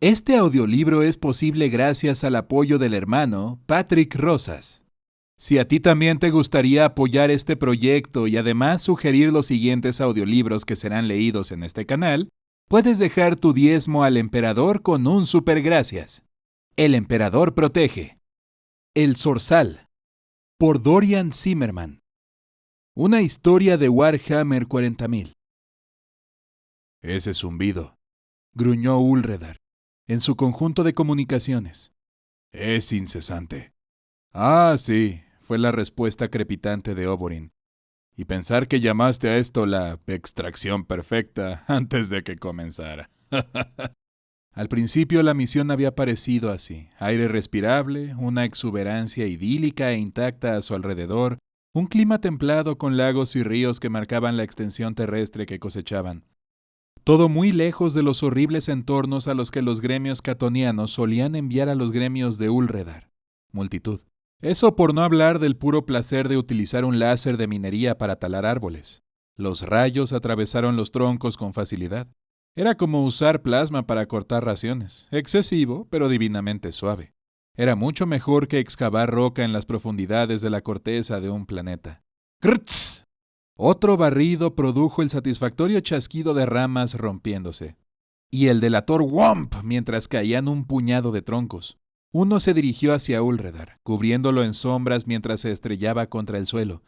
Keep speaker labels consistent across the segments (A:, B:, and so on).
A: Este audiolibro es posible gracias al apoyo del hermano Patrick Rosas. Si a ti también te gustaría apoyar este proyecto y además sugerir los siguientes audiolibros que serán leídos en este canal, puedes dejar tu diezmo al emperador con un super gracias. El emperador protege. El Zorzal, por Dorian Zimmerman. Una historia de Warhammer 40.000. Ese zumbido, gruñó Ulredar en su conjunto de comunicaciones. Es incesante. Ah, sí, fue la respuesta crepitante de Oberyn. Y pensar que llamaste a esto la extracción perfecta antes de que comenzara. Al principio la misión había parecido así: aire respirable, una exuberancia idílica e intacta a su alrededor, un clima templado con lagos y ríos que marcaban la extensión terrestre que cosechaban. Todo muy lejos de los horribles entornos a los que los gremios catonianos solían enviar a los gremios de Ulredar. Multitud. Eso por no hablar del puro placer de utilizar un láser de minería para talar árboles. Los rayos atravesaron los troncos con facilidad. Era como usar plasma para cortar raciones, excesivo, pero divinamente suave. Era mucho mejor que excavar roca en las profundidades de la corteza de un planeta. ¡Krtz! Otro barrido produjo el satisfactorio chasquido de ramas rompiéndose. Y el delator Womp mientras caían un puñado de troncos. Uno se dirigió hacia Ulredar, cubriéndolo en sombras mientras se estrellaba contra el suelo.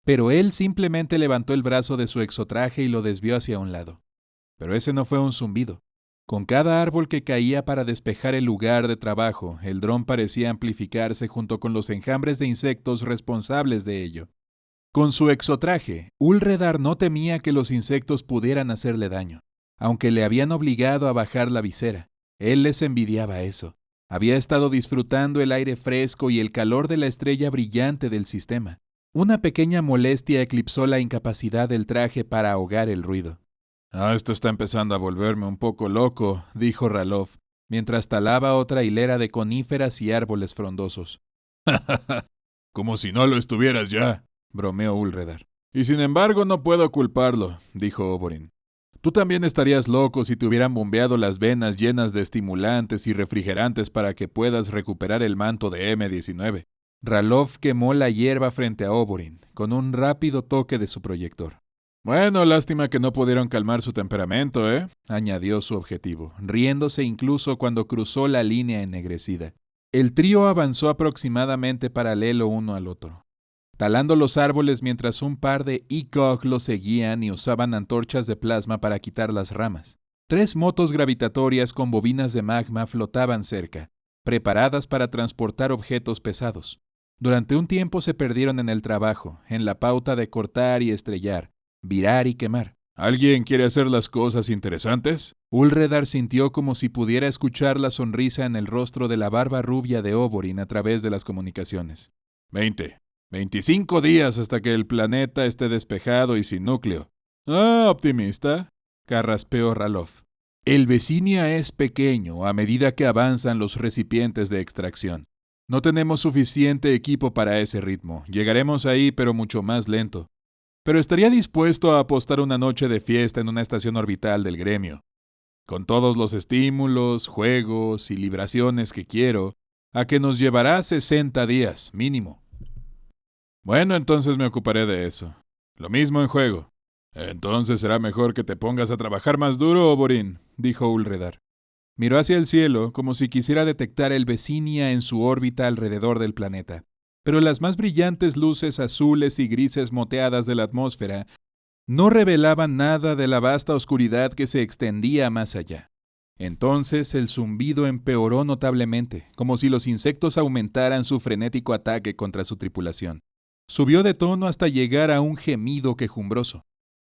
A: Pero él simplemente levantó el brazo de su exotraje y lo desvió hacia un lado. Pero ese no fue un zumbido. Con cada árbol que caía para despejar el lugar de trabajo, el dron parecía amplificarse junto con los enjambres de insectos responsables de ello. Con su exotraje, Ulredar no temía que los insectos pudieran hacerle daño, aunque le habían obligado a bajar la visera. Él les envidiaba eso. Había estado disfrutando el aire fresco y el calor de la estrella brillante del sistema. Una pequeña molestia eclipsó la incapacidad del traje para ahogar el ruido. Esto está empezando a volverme un poco loco, dijo Ralof, mientras talaba otra hilera de coníferas y árboles frondosos. Como si no lo estuvieras ya, bromeó Ulredar. Y sin embargo no puedo culparlo, dijo Oberyn. Tú también estarías loco si te hubieran bombeado las venas llenas de estimulantes y refrigerantes para que puedas recuperar el manto de M19. Ralof quemó la hierba frente a Oberyn, con un rápido toque de su proyector. Bueno, lástima que no pudieron calmar su temperamento, añadió su objetivo, riéndose incluso cuando cruzó la línea ennegrecida. El trío avanzó aproximadamente paralelo uno al otro, talando los árboles mientras un par de ECOG los seguían y usaban antorchas de plasma para quitar las ramas. 3 motos gravitatorias con bobinas de magma flotaban cerca, preparadas para transportar objetos pesados. Durante un tiempo se perdieron en el trabajo, en la pauta de cortar y estrellar, virar y quemar. ¿Alguien quiere hacer las cosas interesantes? Ulredar sintió como si pudiera escuchar la sonrisa en el rostro de la barba rubia de Oberyn a través de las comunicaciones. 25 días hasta que el planeta esté despejado y sin núcleo. Optimista, carraspeó Ralof. El Vecinia es pequeño a medida que avanzan los recipientes de extracción. No tenemos suficiente equipo para ese ritmo. Llegaremos ahí, pero mucho más lento. Pero estaría dispuesto a apostar una noche de fiesta en una estación orbital del gremio. Con todos los estímulos, juegos y libraciones que quiero, a que nos llevará 60 días, mínimo. Bueno, entonces me ocuparé de eso. Lo mismo en juego. Entonces será mejor que te pongas a trabajar más duro, Oberyn, dijo Ulredar. Miró hacia el cielo como si quisiera detectar el Vecinia en su órbita alrededor del planeta. Pero las más brillantes luces azules y grises moteadas de la atmósfera no revelaban nada de la vasta oscuridad que se extendía más allá. Entonces el zumbido empeoró notablemente, como si los insectos aumentaran su frenético ataque contra su tripulación. Subió de tono hasta llegar a un gemido quejumbroso.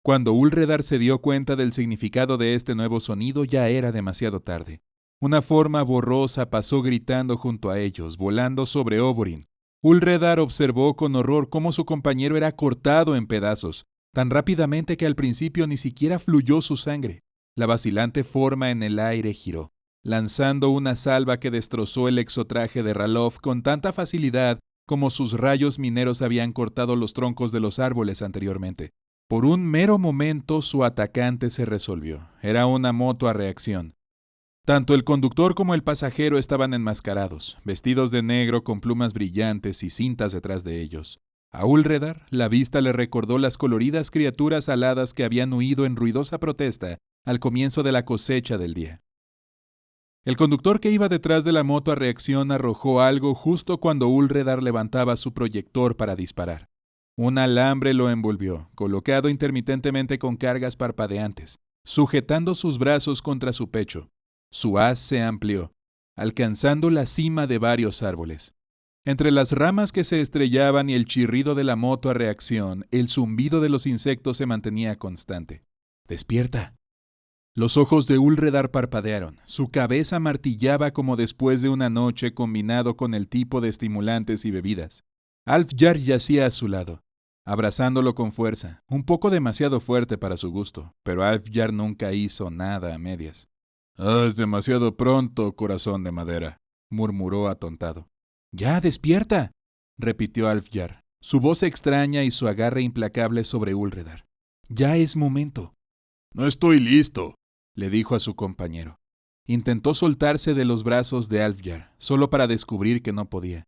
A: Cuando Ulredar se dio cuenta del significado de este nuevo sonido, ya era demasiado tarde. Una forma borrosa pasó gritando junto a ellos, volando sobre Oberyn. Ulredar observó con horror cómo su compañero era cortado en pedazos, tan rápidamente que al principio ni siquiera fluyó su sangre. La vacilante forma en el aire giró, lanzando una salva que destrozó el exotraje de Ralof con tanta facilidad como sus rayos mineros habían cortado los troncos de los árboles anteriormente. Por un mero momento su atacante se resolvió. Era una moto a reacción. Tanto el conductor como el pasajero estaban enmascarados, vestidos de negro con plumas brillantes y cintas detrás de ellos. A Úlredar, la vista le recordó las coloridas criaturas aladas que habían huido en ruidosa protesta al comienzo de la cosecha del día. El conductor que iba detrás de la moto a reacción arrojó algo justo cuando Úlredar levantaba su proyector para disparar. Un alambre lo envolvió, colocado intermitentemente con cargas parpadeantes, sujetando sus brazos contra su pecho. Su haz se amplió, alcanzando la cima de varios árboles. Entre las ramas que se estrellaban y el chirrido de la moto a reacción, el zumbido de los insectos se mantenía constante. ¡Despierta! Los ojos de Úlredar parpadearon. Su cabeza martillaba como después de una noche combinado con el tipo de estimulantes y bebidas. Alfjar yacía a su lado, abrazándolo con fuerza, un poco demasiado fuerte para su gusto, pero Alfjar nunca hizo nada a medias. «Es demasiado pronto, corazón de madera», murmuró atontado. «¡Ya, despierta!», repitió Alfjar, su voz extraña y su agarre implacable sobre Úlredar. «Ya es momento». «No estoy listo», le dijo a su compañero. Intentó soltarse de los brazos de Alfjar, solo para descubrir que no podía.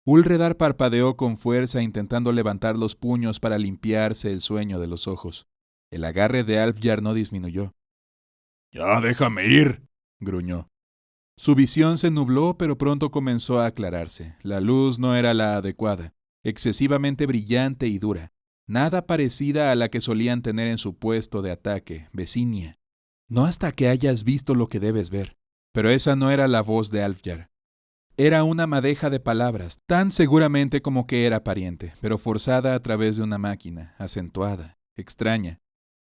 A: Úlredar parpadeó con fuerza intentando levantar los puños para limpiarse el sueño de los ojos. El agarre de Alfjar no disminuyó. «Ya déjame ir», gruñó. Su visión se nubló, pero pronto comenzó a aclararse. La luz no era la adecuada, excesivamente brillante y dura, nada parecida a la que solían tener en su puesto de ataque, Vecinia. No hasta que hayas visto lo que debes ver. Pero esa no era la voz de Alfjar. Era una madeja de palabras, tan seguramente como que era pariente, pero forzada a través de una máquina, acentuada, extraña.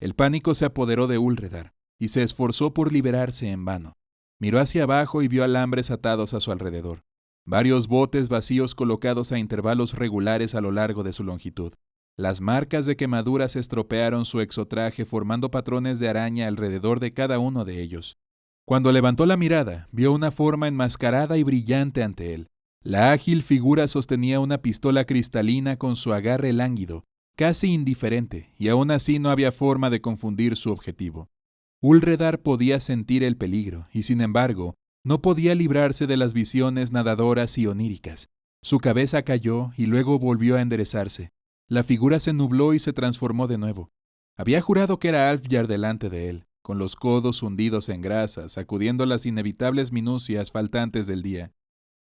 A: El pánico se apoderó de Úlredar y se esforzó por liberarse en vano. Miró hacia abajo y vio alambres atados a su alrededor, varios botes vacíos colocados a intervalos regulares a lo largo de su longitud. Las marcas de quemaduras estropearon su exotraje formando patrones de araña alrededor de cada uno de ellos. Cuando levantó la mirada, vio una forma enmascarada y brillante ante él. La ágil figura sostenía una pistola cristalina con su agarre lánguido, casi indiferente, y aún así no había forma de confundir su objetivo. Úlredar podía sentir el peligro, y sin embargo, no podía librarse de las visiones nadadoras y oníricas. Su cabeza cayó y luego volvió a enderezarse. La figura se nubló y se transformó de nuevo. Había jurado que era Alfjar delante de él, con los codos hundidos en grasa, sacudiendo las inevitables minucias faltantes del día.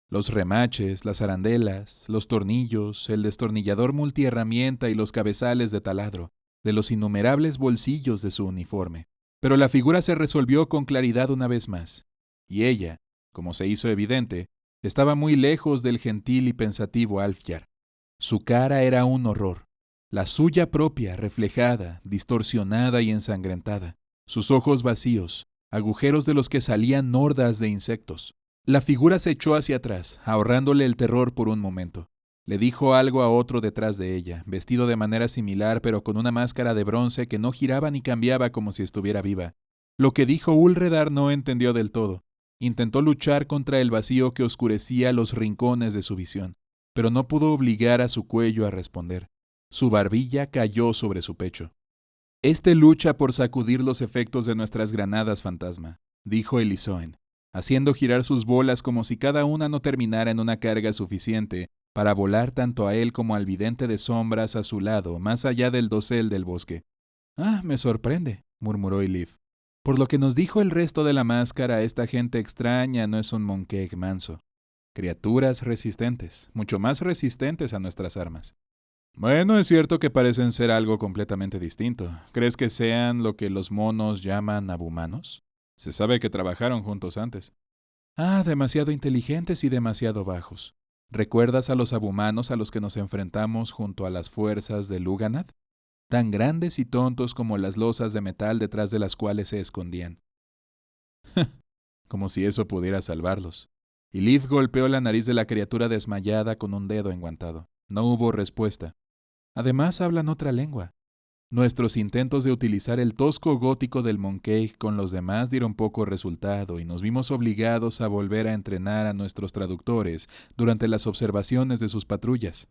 A: Los remaches, las arandelas, los tornillos, el destornillador multiherramienta y los cabezales de taladro, de los innumerables bolsillos de su uniforme. Pero la figura se resolvió con claridad una vez más, y ella, como se hizo evidente, estaba muy lejos del gentil y pensativo Alfjar. Su cara era un horror, la suya propia, reflejada, distorsionada y ensangrentada, sus ojos vacíos, agujeros de los que salían hordas de insectos. La figura se echó hacia atrás, ahorrándole el terror por un momento. Le dijo algo a otro detrás de ella, vestido de manera similar pero con una máscara de bronce que no giraba ni cambiaba como si estuviera viva. Lo que dijo Úlredar no entendió del todo. Intentó luchar contra el vacío que oscurecía los rincones de su visión, pero no pudo obligar a su cuello a responder. Su barbilla cayó sobre su pecho. «Este lucha por sacudir los efectos de nuestras granadas fantasma», dijo Elizoen, haciendo girar sus bolas como si cada una no terminara en una carga suficiente para volar tanto a él como al vidente de sombras a su lado, más allá del dosel del bosque. «Ah, me sorprende», murmuró Elif. «Por lo que nos dijo el resto de la máscara, esta gente extraña no es un monkeg manso. Criaturas resistentes, mucho más resistentes a nuestras armas». «Bueno, es cierto que parecen ser algo completamente distinto. ¿Crees que sean lo que los monos llaman abumanos? Se sabe que trabajaron juntos antes». «Ah, demasiado inteligentes y demasiado bajos. ¿Recuerdas a los abumanos a los que nos enfrentamos junto a las fuerzas de Luganad? Tan grandes y tontos como las losas de metal detrás de las cuales se escondían». Como si eso pudiera salvarlos. Y Liv golpeó la nariz de la criatura desmayada con un dedo enguantado. No hubo respuesta. Además hablan otra lengua. Nuestros intentos de utilizar el tosco gótico del monkey con los demás dieron poco resultado y nos vimos obligados a volver a entrenar a nuestros traductores durante las observaciones de sus patrullas.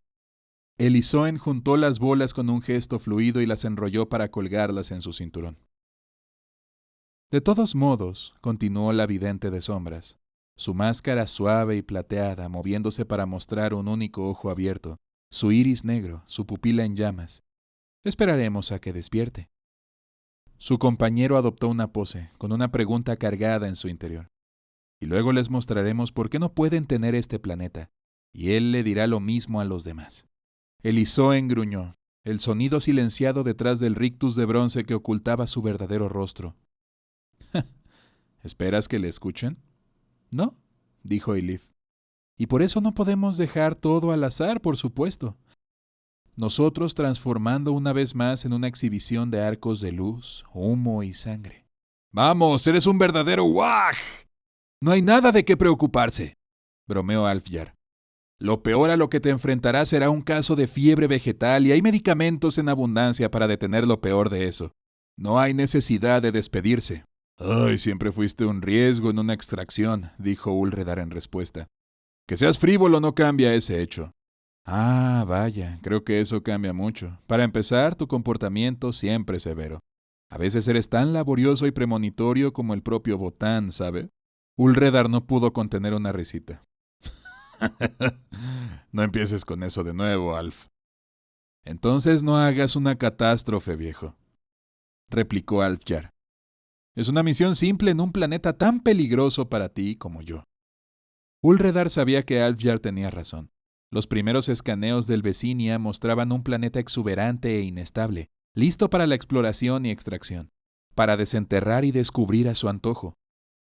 A: Elizoen juntó las bolas con un gesto fluido y las enrolló para colgarlas en su cinturón. De todos modos, continuó la vidente de sombras, su máscara suave y plateada moviéndose para mostrar un único ojo abierto, su iris negro, su pupila en llamas. Esperaremos a que despierte. Su compañero adoptó una pose, con una pregunta cargada en su interior. Y luego les mostraremos por qué no pueden tener este planeta, y él le dirá lo mismo a los demás. Elizoen gruñó, el sonido silenciado detrás del rictus de bronce que ocultaba su verdadero rostro. ¿Esperas que le escuchen? No, dijo Elif. Y por eso no podemos dejar todo al azar, por supuesto. Nosotros transformando una vez más en una exhibición de arcos de luz, humo y sangre. ¡Vamos, eres un verdadero waj! No hay nada de qué preocuparse, bromeó Alfjar. Lo peor a lo que te enfrentarás será un caso de fiebre vegetal y hay medicamentos en abundancia para detener lo peor de eso. No hay necesidad de despedirse. Ay, siempre fuiste un riesgo en una extracción, dijo Ulredar en respuesta. Que seas frívolo no cambia ese hecho. Ah, vaya, creo que eso cambia mucho. Para empezar, tu comportamiento siempre es severo. A veces eres tan laborioso y premonitorio como el propio Botán, ¿sabe? Ulredar no pudo contener una risita. No empieces con eso de nuevo, Alf. Entonces no hagas una catástrofe, viejo, replicó Alfjar. Es una misión simple en un planeta tan peligroso para ti como yo. Ulredar sabía que Alfjar tenía razón. Los primeros escaneos del Vecinia mostraban un planeta exuberante e inestable, listo para la exploración y extracción, para desenterrar y descubrir a su antojo.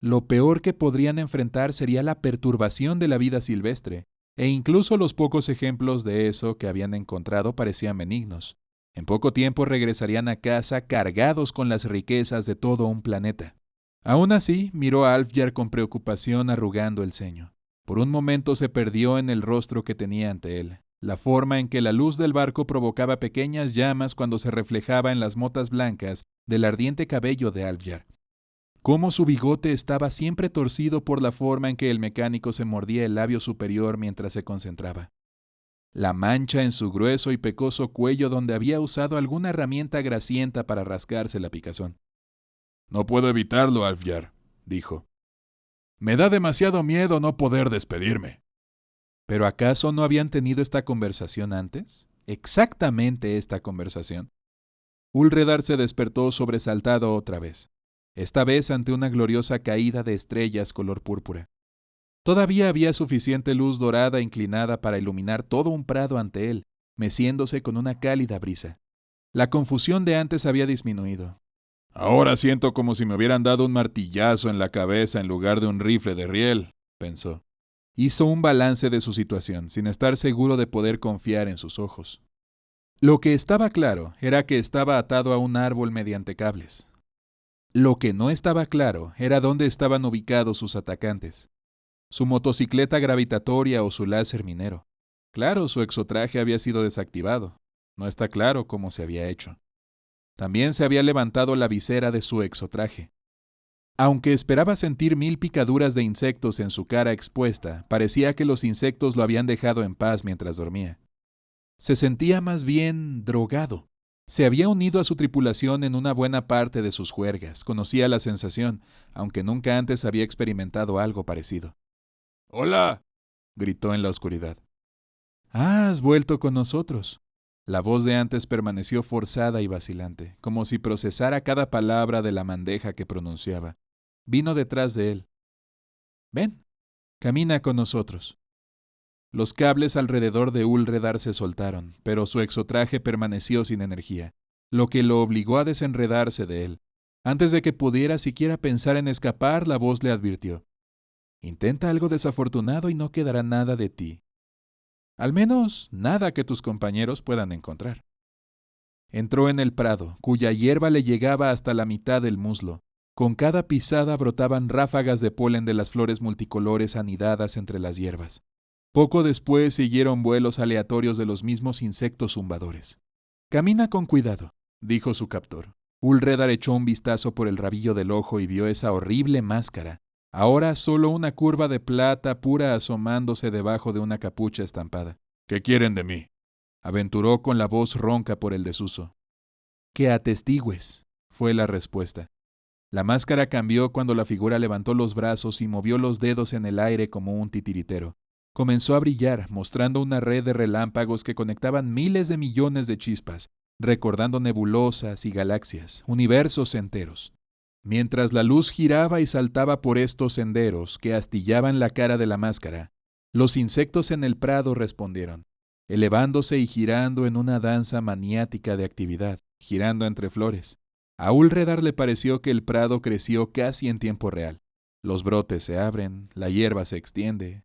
A: Lo peor que podrían enfrentar sería la perturbación de la vida silvestre, e incluso los pocos ejemplos de eso que habían encontrado parecían benignos. En poco tiempo regresarían a casa cargados con las riquezas de todo un planeta. Aún así, miró a Alfjar con preocupación arrugando el ceño. Por un momento se perdió en el rostro que tenía ante él, la forma en que la luz del barco provocaba pequeñas llamas cuando se reflejaba en las motas blancas del ardiente cabello de Alfjar. Cómo su bigote estaba siempre torcido por la forma en que el mecánico se mordía el labio superior mientras se concentraba. La mancha en su grueso y pecoso cuello donde había usado alguna herramienta grasienta para rascarse la picazón. No puedo evitarlo, Alfjar, dijo. Me da demasiado miedo no poder despedirme. ¿Pero acaso no habían tenido esta conversación antes? Exactamente esta conversación. Ulredar se despertó sobresaltado otra vez, esta vez ante una gloriosa caída de estrellas color púrpura. Todavía había suficiente luz dorada inclinada para iluminar todo un prado ante él, meciéndose con una cálida brisa. La confusión de antes había disminuido. Ahora siento como si me hubieran dado un martillazo en la cabeza en lugar de un rifle de riel, pensó. Hizo un balance de su situación, sin estar seguro de poder confiar en sus ojos. Lo que estaba claro era que estaba atado a un árbol mediante cables. Lo que no estaba claro era dónde estaban ubicados sus atacantes. Su motocicleta gravitatoria o su láser minero. Claro, su exotraje había sido desactivado. No está claro cómo se había hecho. También se había levantado la visera de su exotraje. Aunque esperaba sentir 1000 picaduras de insectos en su cara expuesta, parecía que los insectos lo habían dejado en paz mientras dormía. Se sentía más bien drogado. Se había unido a su tripulación en una buena parte de sus juergas, conocía la sensación, aunque nunca antes había experimentado algo parecido. ¡Hola!, gritó en la oscuridad. «Ah, has vuelto con nosotros». La voz de antes permaneció forzada y vacilante, como si procesara cada palabra de la bandeja que pronunciaba. Vino detrás de él. «Ven, camina con nosotros». Los cables alrededor de Ulredar se soltaron, pero su exotraje permaneció sin energía, lo que lo obligó a desenredarse de él. Antes de que pudiera siquiera pensar en escapar, la voz le advirtió. «Intenta algo desafortunado y no quedará nada de ti. Al menos nada que tus compañeros puedan encontrar». Entró en el prado, cuya hierba le llegaba hasta la mitad del muslo. Con cada pisada brotaban ráfagas de polen de las flores multicolores anidadas entre las hierbas. Poco después siguieron vuelos aleatorios de los mismos insectos zumbadores. «Camina con cuidado», dijo su captor. Ulredar echó un vistazo por el rabillo del ojo y vio esa horrible máscara. Ahora solo una curva de plata pura asomándose debajo de una capucha estampada. «¿Qué quieren de mí?», aventuró con la voz ronca por el desuso. «Que atestigües», fue la respuesta. La máscara cambió cuando la figura levantó los brazos y movió los dedos en el aire como un titiritero. Comenzó a brillar, mostrando una red de relámpagos que conectaban miles de millones de chispas, recordando nebulosas y galaxias, universos enteros. Mientras la luz giraba y saltaba por estos senderos que astillaban la cara de la máscara, los insectos en el prado respondieron, elevándose y girando en una danza maniática de actividad, girando entre flores. A Ulredar le pareció que el prado creció casi en tiempo real. Los brotes se abren, la hierba se extiende,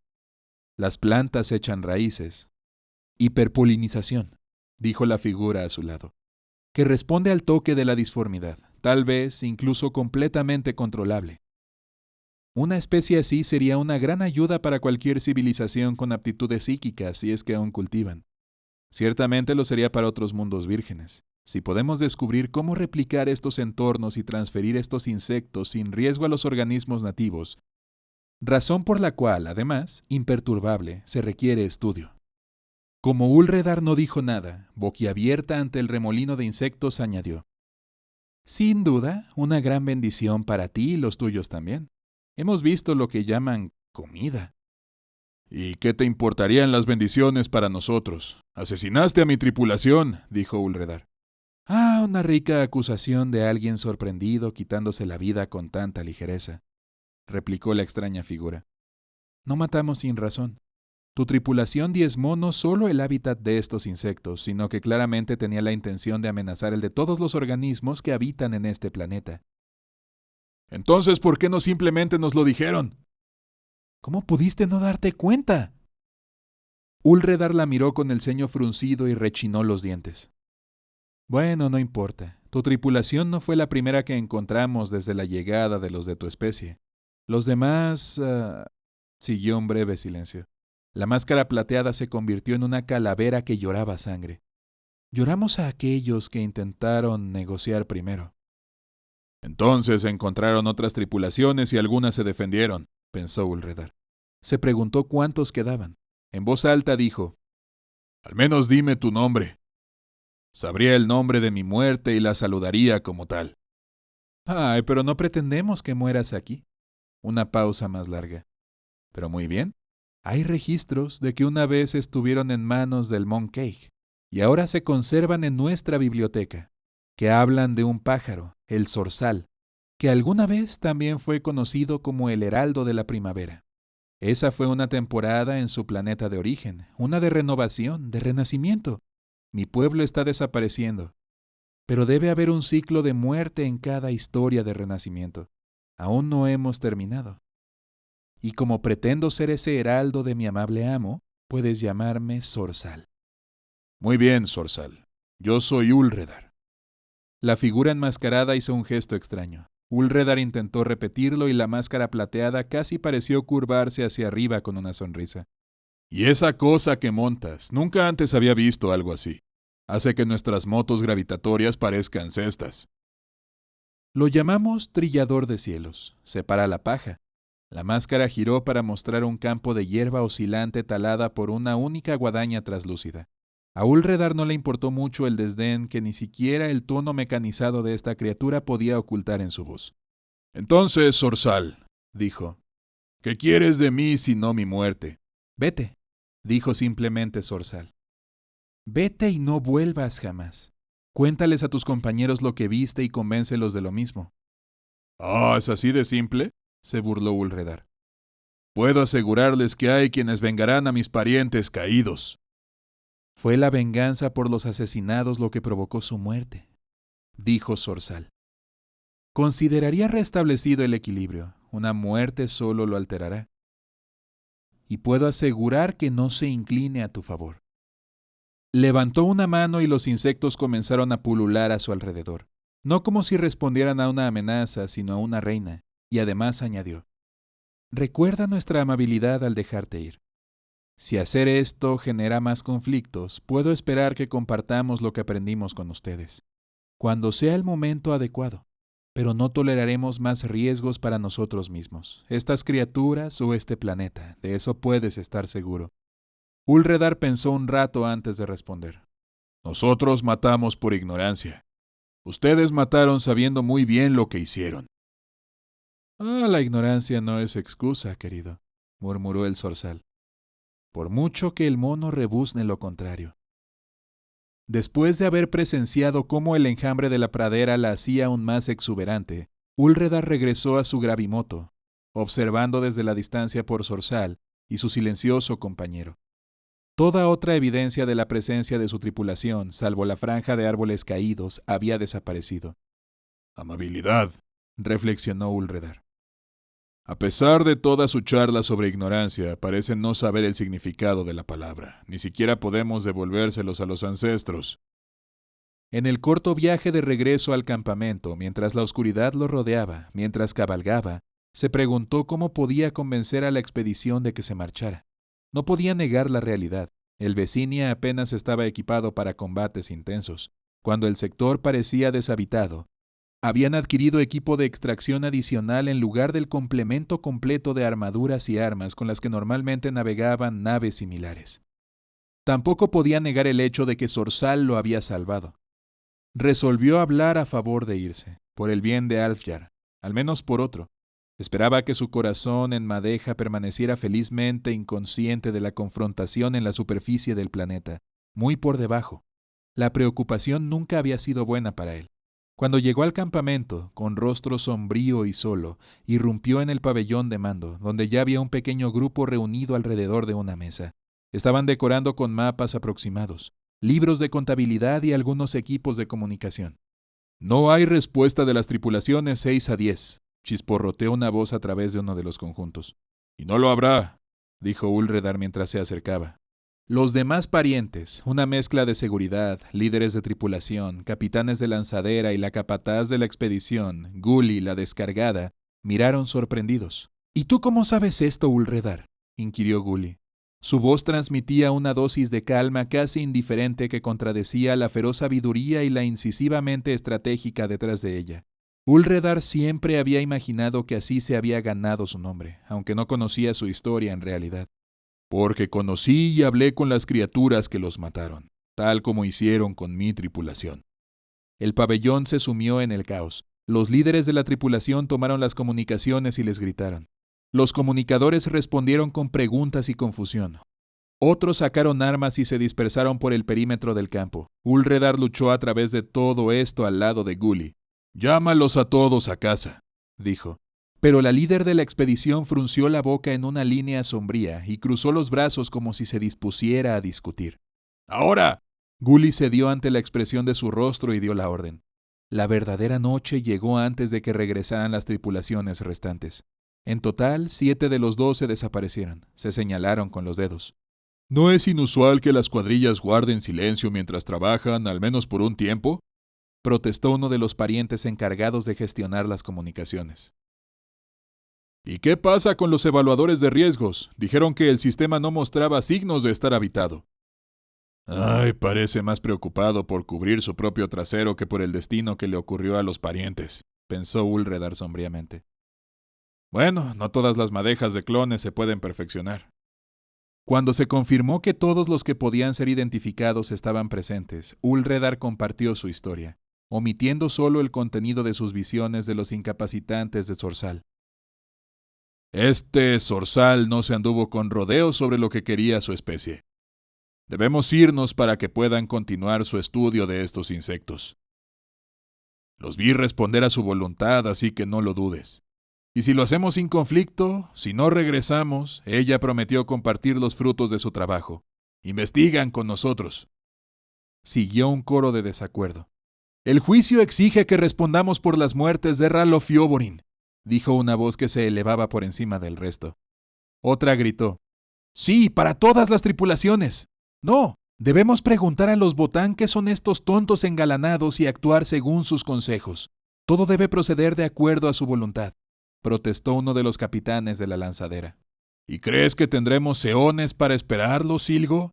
A: las plantas echan raíces. Hiperpolinización, dijo la figura a su lado, que responde al toque de la disformidad, tal vez incluso completamente controlable. Una especie así sería una gran ayuda para cualquier civilización con aptitudes psíquicas si es que aún cultivan. Ciertamente lo sería para otros mundos vírgenes. Si podemos descubrir cómo replicar estos entornos y transferir estos insectos sin riesgo a los organismos nativos, razón por la cual, además, imperturbable, se requiere estudio. Como Ulredar no dijo nada, boquiabierta ante el remolino de insectos, añadió: Sin duda, una gran bendición para ti y los tuyos también. Hemos visto lo que llaman comida. ¿Y qué te importarían las bendiciones para nosotros? Asesinaste a mi tripulación, dijo Ulredar. Una rica acusación de alguien sorprendido quitándose la vida con tanta ligereza, replicó la extraña figura. No matamos sin razón. Tu tripulación diezmó no solo el hábitat de estos insectos, sino que claramente tenía la intención de amenazar el de todos los organismos que habitan en este planeta. Entonces, ¿por qué no simplemente nos lo dijeron? ¿Cómo pudiste no darte cuenta? Ulredar la miró con el ceño fruncido y rechinó los dientes. Bueno, no importa. Tu tripulación no fue la primera que encontramos desde la llegada de los de tu especie. Los demás... Siguió un breve silencio. La máscara plateada se convirtió en una calavera que lloraba sangre. Lloramos a aquellos que intentaron negociar primero. Entonces encontraron otras tripulaciones y algunas se defendieron, pensó Ulredar. Se preguntó cuántos quedaban. En voz alta dijo: Al menos dime tu nombre. Sabría el nombre de mi muerte y la saludaría como tal. Pero no pretendemos que mueras aquí. Una pausa más larga. Pero muy bien. Hay registros de que una vez estuvieron en manos del Monkey y ahora se conservan en nuestra biblioteca, que hablan de un pájaro, el zorzal, que alguna vez también fue conocido como el heraldo de la primavera. Esa fue una temporada en su planeta de origen, una de renovación, de renacimiento. Mi pueblo está desapareciendo, pero debe haber un ciclo de muerte en cada historia de renacimiento. Aún no hemos terminado. Y como pretendo ser ese heraldo de mi amable amo, puedes llamarme Zorzal. Muy bien, Zorzal. Yo soy Ulredar. La figura enmascarada hizo un gesto extraño. Ulredar intentó repetirlo y la máscara plateada casi pareció curvarse hacia arriba con una sonrisa. Y esa cosa que montas, nunca antes había visto algo así. Hace que nuestras motos gravitatorias parezcan cestas. Lo llamamos trillador de cielos. Separa la paja. La máscara giró para mostrar un campo de hierba oscilante talada por una única guadaña traslúcida. A Ulredar no le importó mucho el desdén que ni siquiera el tono mecanizado de esta criatura podía ocultar en su voz. Entonces, Zorzal, dijo, ¿qué quieres de mí sino mi muerte? Vete, dijo simplemente Zorzal. Vete y no vuelvas jamás. Cuéntales a tus compañeros lo que viste y convéncelos de lo mismo. ¿Es así de simple?, se burló Ulredar. Puedo asegurarles que hay quienes vengarán a mis parientes caídos. Fue la venganza por los asesinados lo que provocó su muerte, dijo Zorzal. Consideraría restablecido el equilibrio. Una muerte solo lo alterará. Y puedo asegurar que no se incline a tu favor. Levantó una mano y los insectos comenzaron a pulular a su alrededor, no como si respondieran a una amenaza, sino a una reina, y además añadió: Recuerda nuestra amabilidad al dejarte ir. Si hacer esto genera más conflictos, puedo esperar que compartamos lo que aprendimos con ustedes, cuando sea el momento adecuado, pero no toleraremos más riesgos para nosotros mismos, estas criaturas o este planeta, de eso puedes estar seguro. Ulredar pensó un rato antes de responder. Nosotros matamos por ignorancia. Ustedes mataron sabiendo muy bien lo que hicieron. La ignorancia no es excusa, querido, murmuró el zorzal, por mucho que el mono rebuzne lo contrario. Después de haber presenciado cómo el enjambre de la pradera la hacía aún más exuberante, Úlredar regresó a su gravimoto, observando desde la distancia por Zorzal y su silencioso compañero. Toda otra evidencia de la presencia de su tripulación, salvo la franja de árboles caídos, había desaparecido. Amabilidad, reflexionó Úlredar. A pesar de toda su charla sobre ignorancia, parecen no saber el significado de la palabra. Ni siquiera podemos devolvérselos a los ancestros. En el corto viaje de regreso al campamento, mientras la oscuridad lo rodeaba, mientras cabalgaba, se preguntó cómo podía convencer a la expedición de que se marchara. No podía negar la realidad. El Vecinia apenas estaba equipado para combates intensos. Cuando el sector parecía deshabitado, habían adquirido equipo de extracción adicional en lugar del complemento completo de armaduras y armas con las que normalmente navegaban naves similares. Tampoco podía negar el hecho de que Zorzal lo había salvado. Resolvió hablar a favor de irse, por el bien de Alfjar, al menos por otro. Esperaba que su corazón en madeja permaneciera felizmente inconsciente de la confrontación en la superficie del planeta, muy por debajo. La preocupación nunca había sido buena para él. Cuando llegó al campamento, con rostro sombrío y solo, irrumpió en el pabellón de mando, donde ya había un pequeño grupo reunido alrededor de una mesa. Estaban decorando con mapas aproximados, libros de contabilidad y algunos equipos de comunicación. No hay respuesta de las tripulaciones 6 a 10, chisporroteó una voz a través de uno de los conjuntos. Y no lo habrá, dijo Úlredar mientras se acercaba. Los demás parientes, una mezcla de seguridad, líderes de tripulación, capitanes de lanzadera y la capataz de la expedición, Gully, la descargada, miraron sorprendidos. ¿Y tú cómo sabes esto, Úlredar?, inquirió Gully. Su voz transmitía una dosis de calma casi indiferente que contradecía la feroz sabiduría y la incisivamente estratégica detrás de ella. Úlredar siempre había imaginado que así se había ganado su nombre, aunque no conocía su historia en realidad. Porque conocí y hablé con las criaturas que los mataron, tal como hicieron con mi tripulación. El pabellón se sumió en el caos. Los líderes de la tripulación tomaron las comunicaciones y les gritaron. Los comunicadores respondieron con preguntas y confusión. Otros sacaron armas y se dispersaron por el perímetro del campo. Úlredar luchó a través de todo esto al lado de Gully. «Llámalos a todos a casa», dijo. Pero la líder de la expedición frunció la boca en una línea sombría y cruzó los brazos como si se dispusiera a discutir. «¡Ahora!» Gully cedió ante la expresión de su rostro y dio la orden. La verdadera noche llegó antes de que regresaran las tripulaciones restantes. En total, 7 de los 12 desaparecieron. Se señalaron con los dedos. «¿No es inusual que las cuadrillas guarden silencio mientras trabajan, al menos por un tiempo?», protestó uno de los parientes encargados de gestionar las comunicaciones. «¿Y qué pasa con los evaluadores de riesgos? Dijeron que el sistema no mostraba signos de estar habitado». Parece más preocupado por cubrir su propio trasero que por el destino que le ocurrió a los parientes», pensó Úlredar sombríamente. «Bueno, no todas las madejas de clones se pueden perfeccionar». Cuando se confirmó que todos los que podían ser identificados estaban presentes, Úlredar compartió su historia, omitiendo solo el contenido de sus visiones de los incapacitantes de Zorzal. «Este Zorzal no se anduvo con rodeos sobre lo que quería su especie. Debemos irnos para que puedan continuar su estudio de estos insectos. Los vi responder a su voluntad, así que no lo dudes. Y si lo hacemos sin conflicto, si no regresamos, ella prometió compartir los frutos de su trabajo. Investigan con nosotros». Siguió un coro de desacuerdo. «El juicio exige que respondamos por las muertes de Ralof y Oberyn», dijo una voz que se elevaba por encima del resto. Otra gritó. «Sí, para todas las tripulaciones». «No, debemos preguntar a los Botán qué son estos tontos engalanados y actuar según sus consejos. Todo debe proceder de acuerdo a su voluntad», protestó uno de los capitanes de la lanzadera. «¿Y crees que tendremos eones para esperarlo, Silgo?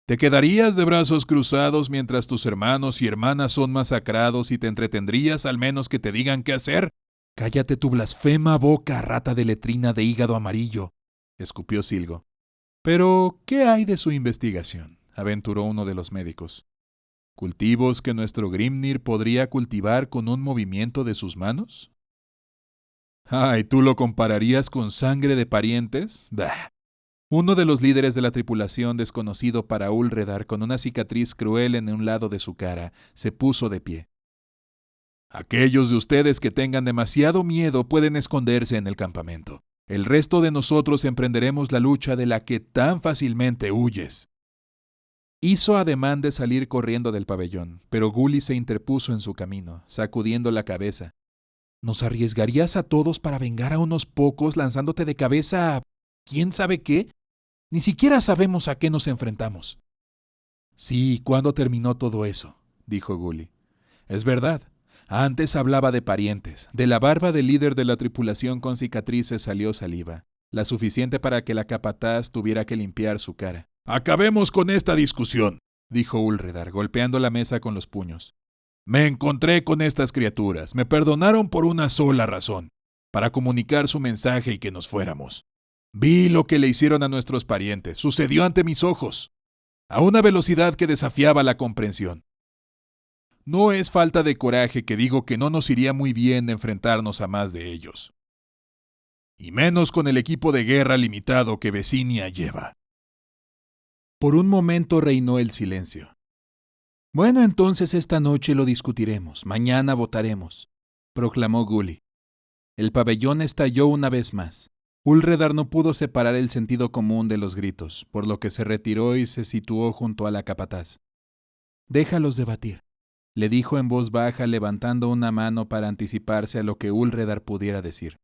A: ¿Te quedarías de brazos cruzados mientras tus hermanos y hermanas son masacrados y te entretendrías al menos que te digan qué hacer?» «Cállate tu blasfema boca, rata de letrina de hígado amarillo», escupió Silgo. «Pero, ¿qué hay de su investigación?», aventuró uno de los médicos. «¿Cultivos que nuestro Grimnir podría cultivar con un movimiento de sus manos?». Ay, ¿tú lo compararías con sangre de parientes? Bah. Uno de los líderes de la tripulación, desconocido para Ulredar, con una cicatriz cruel en un lado de su cara, se puso de pie. Aquellos de ustedes que tengan demasiado miedo pueden esconderse en el campamento. El resto de nosotros emprenderemos la lucha de la que tan fácilmente huyes. Hizo ademán de salir corriendo del pabellón, pero Gully se interpuso en su camino, sacudiendo la cabeza. ¿Nos arriesgarías a todos para vengar a unos pocos lanzándote de cabeza a quién sabe qué? Ni siquiera sabemos a qué nos enfrentamos. Sí, ¿cuándo terminó todo eso?, dijo Gully. Es verdad. Antes hablaba de parientes. De la barba del líder de la tripulación con cicatrices salió saliva, la suficiente para que la capataz tuviera que limpiar su cara. Acabemos con esta discusión, dijo Ulredar, golpeando la mesa con los puños. Me encontré con estas criaturas. Me perdonaron por una sola razón, para comunicar su mensaje y que nos fuéramos. Vi lo que le hicieron a nuestros parientes. Sucedió ante mis ojos, a una velocidad que desafiaba la comprensión. No es falta de coraje que digo que no nos iría muy bien enfrentarnos a más de ellos. Y menos con el equipo de guerra limitado que Vecinia lleva. Por un momento reinó el silencio. Bueno, entonces esta noche lo discutiremos. Mañana votaremos, proclamó Gully. El pabellón estalló una vez más. Ulredar no pudo separar el sentido común de los gritos, por lo que se retiró y se situó junto a la capataz. Déjalos debatir, le dijo en voz baja, levantando una mano para anticiparse a lo que Ulredar pudiera decir.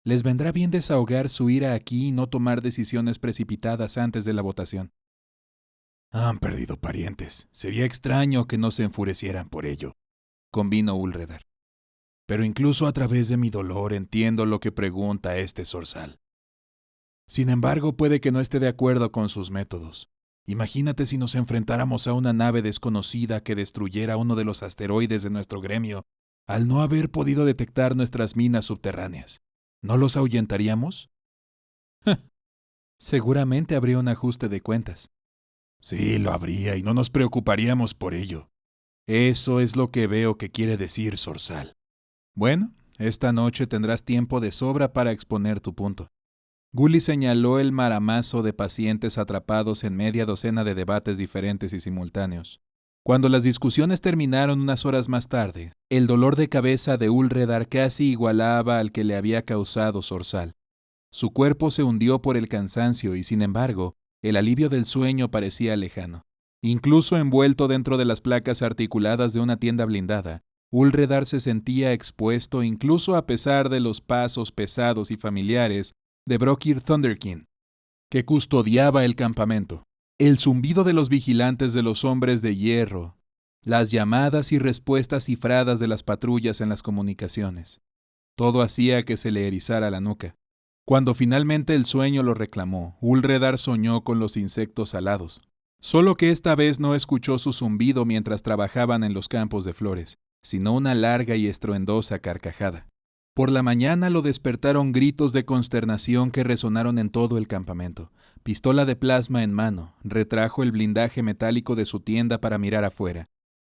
A: Les vendrá bien desahogar su ira aquí y no tomar decisiones precipitadas antes de la votación. Han perdido parientes. Sería extraño que no se enfurecieran por ello, convino Ulredar. Pero incluso a través de mi dolor entiendo lo que pregunta este zorzal. Sin embargo, puede que no esté de acuerdo con sus métodos. Imagínate si nos enfrentáramos a una nave desconocida que destruyera uno de los asteroides de nuestro gremio al no haber podido detectar nuestras minas subterráneas. ¿No los ahuyentaríamos? Seguramente habría un ajuste de cuentas. Sí, lo habría y no nos preocuparíamos por ello. Eso es lo que veo que quiere decir zorzal. Bueno, esta noche tendrás tiempo de sobra para exponer tu punto. Gully señaló el maramazo de pacientes atrapados en media docena de debates diferentes y simultáneos. Cuando las discusiones terminaron unas horas más tarde, el dolor de cabeza de Ulredar casi igualaba al que le había causado zorzal. Su cuerpo se hundió por el cansancio y, sin embargo, el alivio del sueño parecía lejano. Incluso envuelto dentro de las placas articuladas de una tienda blindada, Ulredar se sentía expuesto incluso a pesar de los pasos pesados y familiares de Brokir Thunderkin, que custodiaba el campamento. El zumbido de los vigilantes de los hombres de hierro, las llamadas y respuestas cifradas de las patrullas en las comunicaciones. Todo hacía que se le erizara la nuca. Cuando finalmente el sueño lo reclamó, Ulredar soñó con los insectos alados. Solo que esta vez no escuchó su zumbido mientras trabajaban en los campos de flores, sino una larga y estruendosa carcajada. Por la mañana lo despertaron gritos de consternación que resonaron en todo el campamento. Pistola de plasma en mano, retrajo el blindaje metálico de su tienda para mirar afuera.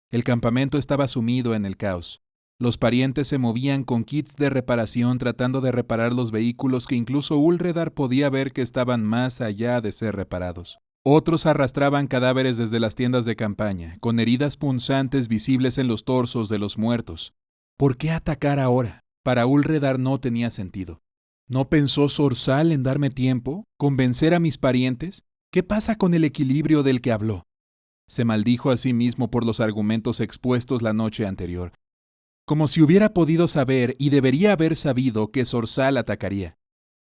A: El campamento estaba sumido en el caos. Los parientes se movían con kits de reparación tratando de reparar los vehículos que incluso Ulredar podía ver que estaban más allá de ser reparados. Otros arrastraban cadáveres desde las tiendas de campaña, con heridas punzantes visibles en los torsos de los muertos. ¿Por qué atacar ahora? Para Ulredar no tenía sentido. ¿No pensó zorzal en darme tiempo? ¿Convencer a mis parientes? ¿Qué pasa con el equilibrio del que habló? Se maldijo a sí mismo por los argumentos expuestos la noche anterior, como si hubiera podido saber y debería haber sabido que zorzal atacaría.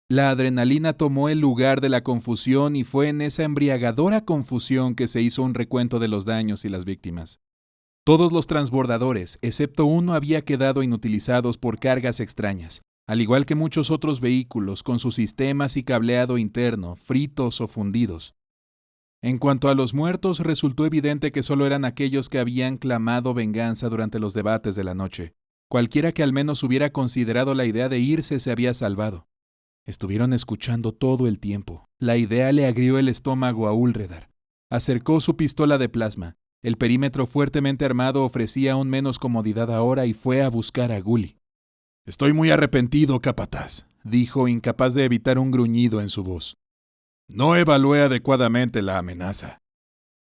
A: La adrenalina tomó el lugar de la confusión y fue en esa embriagadora confusión que se hizo un recuento de los daños y las víctimas. Todos los transbordadores, excepto uno, había quedado inutilizados por cargas extrañas, al igual que muchos otros vehículos con sus sistemas y cableado interno, fritos o fundidos. En cuanto a los muertos, resultó evidente que solo eran aquellos que habían clamado venganza durante los debates de la noche. Cualquiera que al menos hubiera considerado la idea de irse se había salvado. Estuvieron escuchando todo el tiempo. La idea le agrió el estómago a Ulredar. Acercó su pistola de plasma. El perímetro fuertemente armado ofrecía aún menos comodidad ahora y fue a buscar a Gully. Estoy muy arrepentido, capataz, dijo, incapaz de evitar un gruñido en su voz. No evalué adecuadamente la amenaza.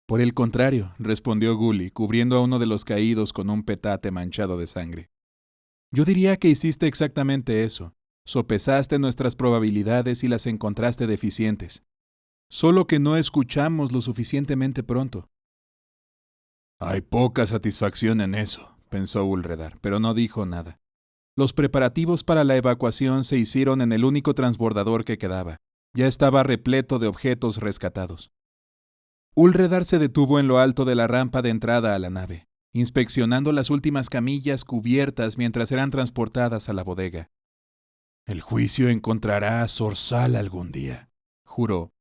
A: Por el contrario, respondió Gully, cubriendo a uno de los caídos con un petate manchado de sangre. Yo diría que hiciste exactamente eso. Sopesaste nuestras probabilidades y las encontraste deficientes. Solo que no escuchamos lo suficientemente pronto. Hay poca satisfacción en eso, pensó Ulredar, pero no dijo nada. Los preparativos para la evacuación se hicieron en el único transbordador que quedaba. Ya estaba repleto de objetos rescatados. Ulredar se detuvo en lo alto de la rampa de entrada a la nave, inspeccionando las últimas camillas cubiertas mientras eran transportadas a la bodega. El juicio encontrará a Zorzal algún día, juró.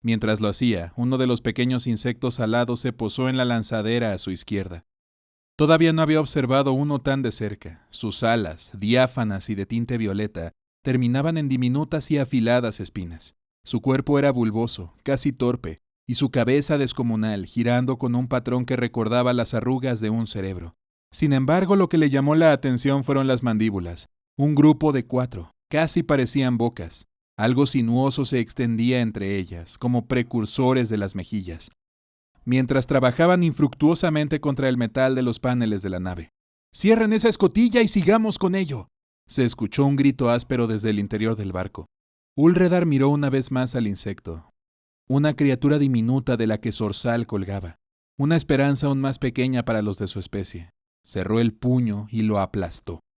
A: Mientras lo hacía, uno de los pequeños insectos alados se posó en la lanzadera a su izquierda. Todavía no había observado uno tan de cerca. Sus alas, diáfanas y de tinte violeta, terminaban en diminutas y afiladas espinas. Su cuerpo era bulboso, casi torpe, y su cabeza descomunal, girando con un patrón que recordaba las arrugas de un cerebro. Sin embargo, lo que le llamó la atención fueron las mandíbulas. Un grupo de 4, casi parecían bocas. Algo sinuoso se extendía entre ellas, como precursores de las mejillas, mientras trabajaban infructuosamente contra el metal de los paneles de la nave. ¡Cierren esa escotilla y sigamos con ello!, se escuchó un grito áspero desde el interior del barco. Ulredar miró una vez más al insecto, una criatura diminuta de la que Zorzal colgaba, una esperanza aún más pequeña para los de su especie. Cerró el puño y lo aplastó.